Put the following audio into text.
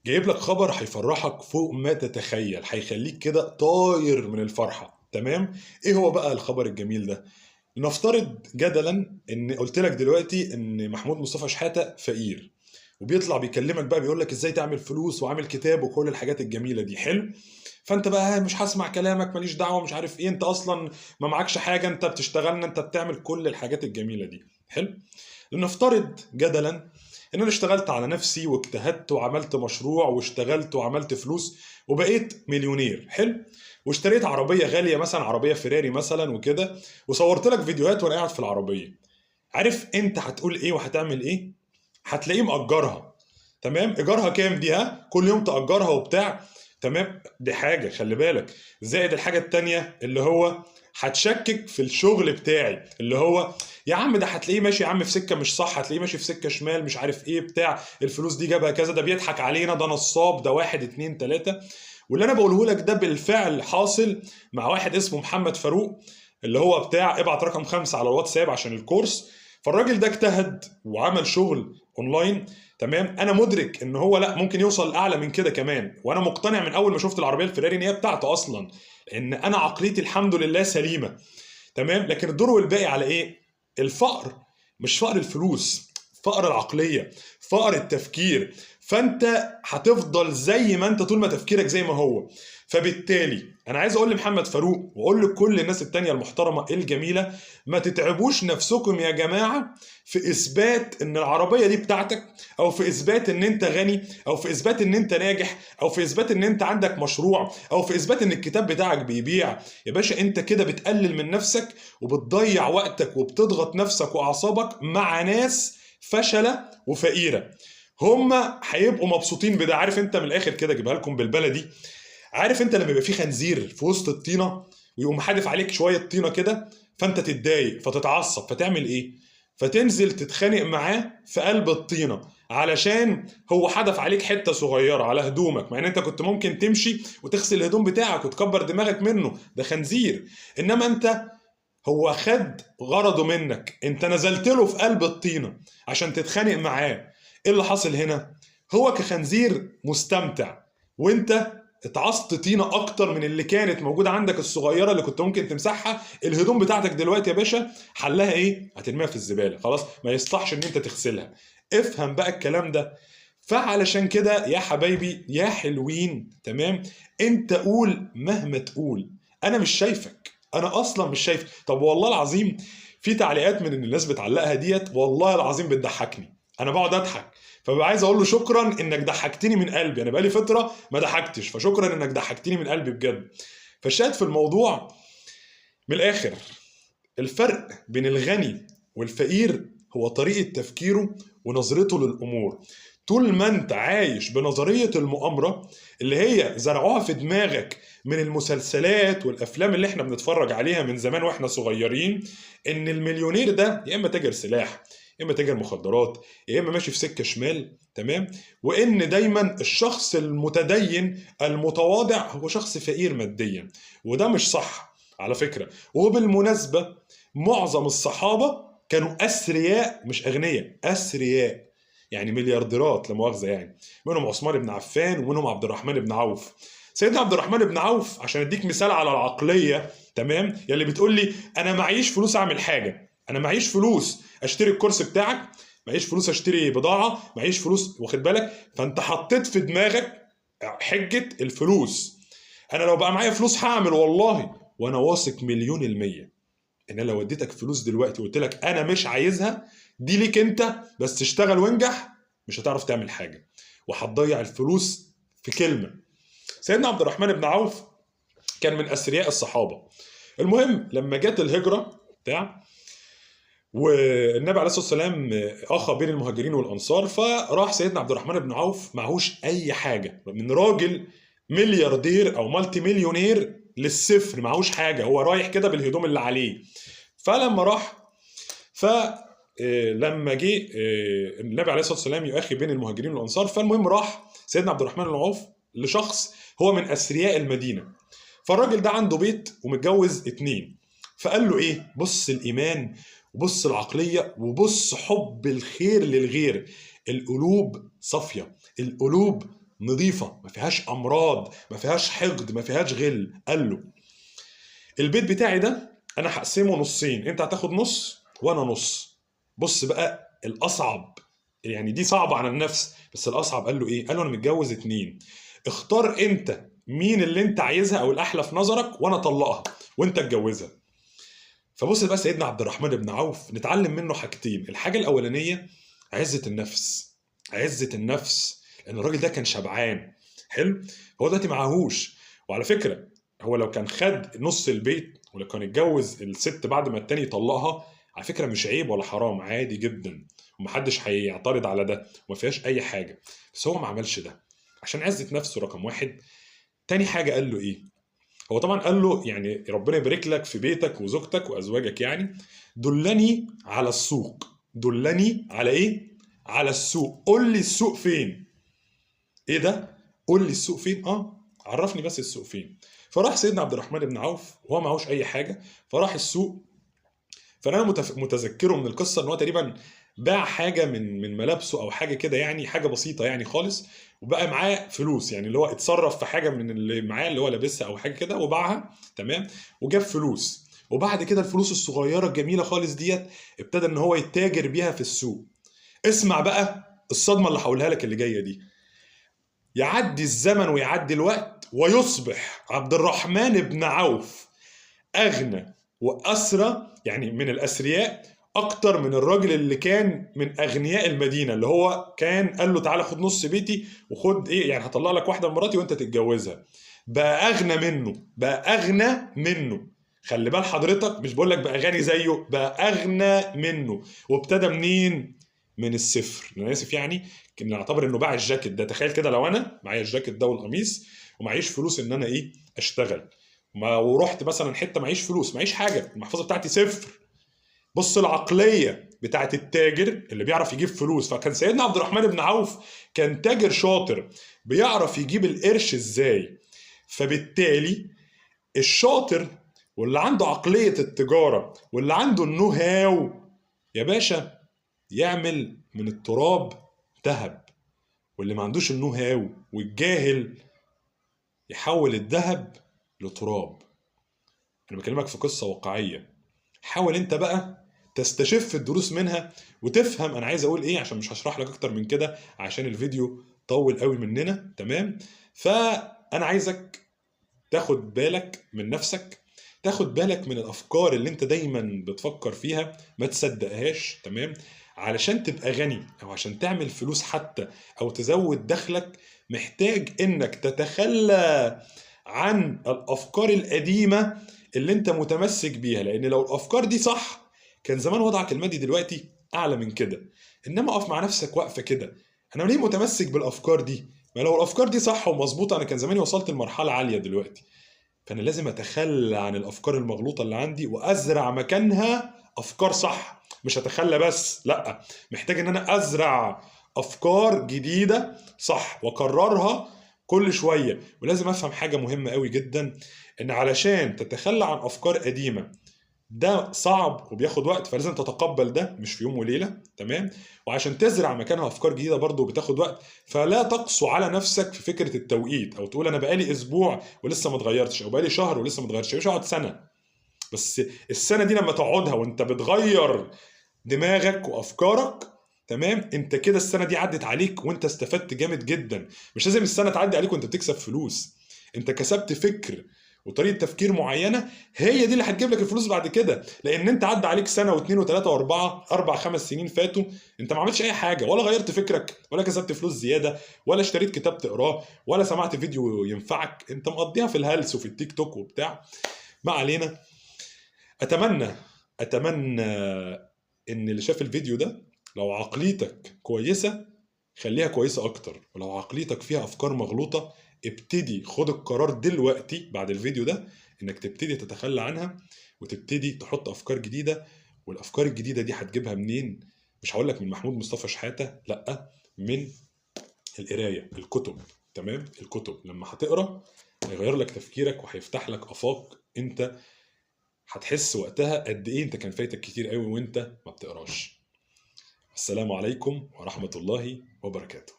جايب لك خبر هيفرحك فوق ما تتخيل، هيخليك كده طاير من الفرحة. تمام. ايه هو بقى الخبر الجميل ده؟ نفترض جدلا ان قلت لك دلوقتي ان محمود مصطفى شحاتة فقير، وبيطلع بيكلمك بقى بيقول لك ازاي تعمل فلوس وعامل كتاب وكل الحاجات الجميلة دي. حلو. فانت بقى مش هسمع كلامك، ماليش دعوة، مش عارف ايه، انت اصلا ما معكش حاجة، انت بتشتغلنا، انت بتعمل كل الحاجات الجميلة دي. حلو. لنفترض جدلا ان انا اشتغلت على نفسي واجتهدت وعملت مشروع واشتغلت وعملت فلوس وبقيت مليونير. حلو. واشتريت عربية غالية، مثلا عربية فيراري مثلا وكده، وصورت لك فيديوهات وانا قاعد في العربية. عارف انت هتقول ايه وهتعمل ايه؟ هتلاقيه مأجرها. تمام. ايجارها كام دي؟ ها، كل يوم تأجرها وبتاع. تمام. دي حاجة خلي بالك. زائد الحاجة التانية اللي هو هتشكك في الشغل بتاعي، اللي هو يا عم ده هتلاقيه ماشي يا عم في سكة مش صح، هتلاقيه ماشي في سكة شمال، مش عارف ايه بتاع، الفلوس دي جابها كذا، ده بيضحك علينا، ده نصاب، ده واحد اتنين تلاتة. واللي انا بقوله لك ده بالفعل حاصل مع واحد اسمه محمد فاروق، اللي هو بتاع ابعت رقم 5 على الواتساب عشان الكورس. فالراجل ده اجتهد وعمل شغل اونلاين. تمام. انا مدرك ان هو لا، ممكن يوصل اعلى من كده كمان، وانا مقتنع من اول ما شفت العربيه الفيراري ان هي بتاعته اصلا، لان انا عقليتي الحمد لله سليمه. تمام. لكن الدور والباقي على ايه؟ الفقر. مش فقر الفلوس، فقر العقليه، فقر التفكير. فانت هتفضل زي ما انت طول ما تفكيرك زي ما هو. فبالتالي انا عايز اقول لمحمد فاروق واقول لكل الناس التانية المحترمه الجميله: ما تتعبوش نفسكم يا جماعه في اثبات ان العربيه دي بتاعتك، او في اثبات ان انت غني، او في اثبات ان انت ناجح، او في اثبات ان انت عندك مشروع، او في اثبات ان الكتاب بتاعك بيبيع. يا باشا انت كده بتقلل من نفسك وبتضيع وقتك وبتضغط نفسك واعصابك مع ناس فشلة وفقيرة. هما هيبقوا مبسوطين بده. عارف انت من الاخر كده اجيبها لكم بالبلدي، عارف انت لما يبقى في خنزير في وسط الطينة ويقوم حادف عليك شوية طينة كده، فانت تتضايق فتتعصب فتعمل ايه؟ فتنزل تتخانق معاه في قلب الطينة، علشان هو حدف عليك حتة صغيرة على هدومك، مع ان انت كنت ممكن تمشي وتغسل الهدوم بتاعك وتكبر دماغك منه، ده خنزير. انما انت، هو خد غرضه منك، انت نزلت له في قلب الطينة عشان تتخانق معاه. ايه اللي حصل هنا؟ هو كخنزير مستمتع، وانت اتعصت طينة اكتر من اللي كانت موجودة عندك الصغيرة اللي كنت ممكن تمسحها. الهدوم بتاعتك دلوقتي يا باشا حلها ايه؟ هترميها في الزبالة، خلاص ما يصلحش ان انت تغسلها. افهم بقى الكلام ده. فعلشان كده يا حبايبي يا حلوين، تمام، انت قول مهما تقول، انا مش شايفك، انا اصلا مش شايف. طب والله العظيم في تعليقات من ان الناس بتعلقها ديت والله العظيم بتضحكني، انا بقعد اضحك. فببقى عايز اقول له شكرا انك ضحكتني من قلبي، انا بقالي فتره ما ضحكتش، فشكرا انك ضحكتني من قلبي بجد. فالشاهد في الموضوع من الاخر، الفرق بين الغني والفقير هو طريقة تفكيره ونظرته للأمور. طول ما انت عايش بنظرية المؤامرة اللي هي زرعوها في دماغك من المسلسلات والأفلام اللي احنا بنتفرج عليها من زمان واحنا صغيرين، ان المليونير ده يا اما تاجر سلاح، يا اما تاجر مخدرات، يا اما ماشي في سكة شمال. تمام. وان دايما الشخص المتدين المتواضع هو شخص فقير ماديا، وده مش صح على فكرة. وبالمناسبة معظم الصحابة كانوا أثرياء مش أغنياء، أثرياء، يعني مليارديرات لا مؤاخذة يعني. منهم عثمان بن عفان ومنهم عبد الرحمن بن عوف. سيدنا عبد الرحمن بن عوف، عشان اديك مثال على العقلية، تمام، يلي بتقول لي انا معيش فلوس اعمل حاجة، انا معيش فلوس اشتري الكورس بتاعك، معيش فلوس اشتري بضاعة، معيش فلوس، واخد بالك؟ فانت حطيت في دماغك حجة الفلوس. انا لو بقى معايا فلوس هعمل والله، وانا واثق مليون المية ان انا لو اديتك فلوس دلوقتي وقلت لك انا مش عايزها، دي ليك انت بس تشتغل وانجح، مش هتعرف تعمل حاجه، وهتضيع الفلوس في كلمه. سيدنا عبد الرحمن بن عوف كان من اثرياء الصحابه. المهم لما جت الهجره بتاع، والنبي عليه الصلاه والسلام اخى بين المهاجرين والانصار، فراح سيدنا عبد الرحمن بن عوف معهوش اي حاجه، من راجل ملياردير او مالتي مليونير للصفر، معهوش حاجه، هو رايح كده بالهدوم اللي عليه. فلما راح، فلما جه النبي عليه الصلاه والسلام يؤخي بين المهاجرين والانصار، فالمهم راح سيدنا عبد الرحمن بن عوف لشخص هو من اثرياء المدينه. فالراجل ده عنده بيت ومتجوز اتنين. فقال له ايه؟ بص الايمان، وبص العقليه، وبص حب الخير للغير. القلوب صافيه، القلوب نظيفه، ما فيهاش امراض، ما فيهاش حقد، ما فيهاش غل. قال له البيت بتاعي ده انا هقسمه نصين، انت هتاخد نص وانا نص. بص بقى الاصعب، يعني دي صعبه على النفس، بس الاصعب قال له ايه؟ قال له انا متجوز اتنين، اختار انت مين اللي انت عايزها او الاحلى في نظرك وانا اطلقها وانت اتجوزها. فبص بقى سيدنا عبد الرحمن بن عوف نتعلم منه حاجتين. الحاجه الاولانيه عزه النفس، عزه النفس، لان الراجل ده كان شبعان. حلو. هو دلوقتي معهوش. وعلى فكره هو لو كان خد نص البيت ولو كان اتجوز الست بعد ما التاني يطلقها، على فكره مش عيب ولا حرام، عادي جدا، ومحدش هيعترض على ده وما فيهاش اي حاجه. بس هو ما عملش ده عشان عزه نفسه رقم واحد. تاني حاجه قال له ايه؟ هو طبعا قال له يعني ربنا يبارك لك في بيتك وزوجتك وازواجك، يعني دلني على السوق. دلني على ايه؟ على السوق. قول لي السوق فين. ايه ده؟ قول لي السوق فين. عرفني بس السوق فين. فراح سيدنا عبد الرحمن بن عوف وهو معهوش اي حاجه، فراح السوق. فانا متذكره من القصه ان هو تقريبا باع حاجه من ملابسه او حاجه كده، يعني حاجه بسيطه يعني خالص، وبقى معاه فلوس، يعني اللي هو اتصرف في حاجه من اللي معاه اللي هو لابسها او حاجه كده وباعها. تمام. وجاب فلوس، وبعد كده الفلوس الصغيره الجميله خالص ديت ابتدى ان هو يتاجر بيها في السوق. اسمع بقى الصدمه اللي هقولها لك اللي جايه دي. يعدي الزمن ويعدي الوقت ويصبح عبد الرحمن بن عوف اغنى واسرى، يعني من الاثرياء اكتر من الراجل اللي كان من اغنياء المدينه، اللي هو كان قال له تعالى خد نص بيتي وخد ايه، يعني هطلع لك واحده من مراتي وانت تتجوزها. بقى اغنى منه، بقى اغنى منه. خلي بال حضرتك، مش بقول لك بقى غني زيه، بقى اغنى منه. وابتدى منين؟ من الصفر. انا اسف يعني، نعتبر انه باع الجاكيت ده. تخيل كده لو انا معايا الجاكيت ده والقميص ومعيش فلوس ان انا ايه اشتغل، ما ورحت مثلا حته معيش فلوس، معيش حاجه، المحفظه بتاعتي صفر. بص العقليه بتاعت التاجر اللي بيعرف يجيب فلوس. فكان سيدنا عبد الرحمن بن عوف كان تاجر شاطر بيعرف يجيب القرش ازاي. فبالتالي الشاطر واللي عنده عقليه التجاره واللي عنده النو هاو يا باشا يعمل من التراب ذهب، واللي ما عندوش النو هاو والجاهل يحول الذهب لتراب. انا بكلمك في قصه واقعيه. حاول انت بقى تستشف الدروس منها وتفهم انا عايز اقول ايه، عشان مش هشرح لك اكتر من كده عشان الفيديو طول قوي مننا. تمام. فانا عايزك تاخد بالك من نفسك، تاخد بالك من الافكار اللي انت دايما بتفكر فيها، ما تصدقهاش. تمام. علشان تبقى غني او عشان تعمل فلوس حتى او تزود دخلك، محتاج انك تتخلى عن الافكار القديمه اللي انت متمسك بيها. لان لو الافكار دي صح كان زمان وضعك المادي دلوقتي اعلى من كده. انما اقف مع نفسك وقفه كده، انا ليه متمسك بالافكار دي؟ ما لو الافكار دي صح ومظبوطه انا كان زماني وصلت لمرحله عاليه دلوقتي. فانا لازم اتخلى عن الافكار المغلوطه اللي عندي وازرع مكانها افكار صح. مش اتخلى بس، لا، محتاج ان انا ازرع افكار جديده صح واكررها كل شويه. ولازم افهم حاجه مهمه قوي جدا، ان علشان تتخلى عن افكار قديمه ده صعب وبياخد وقت، فلازم تتقبل ده مش في يوم وليله. تمام. وعشان تزرع مكانها افكار جديده برضه بتاخد وقت. فلا تقسو على نفسك في فكره التوقيت، او تقول انا بقالي اسبوع ولسه ما اتغيرتش، او بقالي شهر ولسه ما اتغيرتش. مش اقعد سنه بس. السنه دي لما تقعدها وانت بتغير دماغك وافكارك، تمام، انت كده السنه دي عدت عليك وانت استفدت جامد جدا. مش لازم السنه تعدي عليك وانت بتكسب فلوس، انت كسبت فكر وطريقه تفكير معينه، هي دي اللي هتجيب لك الفلوس بعد كده. لان انت عدى عليك سنه واثنين وثلاثه واربعه، اربع خمس سنين فاتوا انت ما عملتش اي حاجه، ولا غيرت فكرك، ولا كسبت فلوس زياده، ولا اشتريت كتاب تقراه، ولا سمعت فيديو ينفعك. انت مقضيها في الهلس وفي التيك توك وبتاع. ما علينا. اتمنى اتمنى ان اللي شاف الفيديو ده لو عقليتك كويسة خليها كويسة اكتر، ولو عقليتك فيها افكار مغلوطة ابتدي خد القرار دلوقتي بعد الفيديو ده انك تبتدي تتخلى عنها وتبتدي تحط افكار جديدة. والافكار الجديدة دي هتجيبها منين؟ مش هقول لك من محمود مصطفى شحاتة، لا، من القراية، الكتب. تمام. الكتب لما هتقرا هيغير لك تفكيرك وهيفتح لك افاق. انت هتحس وقتها قد ايه انت كان فايتك كتير قوي وانت ما بتقراش. السلام عليكم ورحمة الله وبركاته.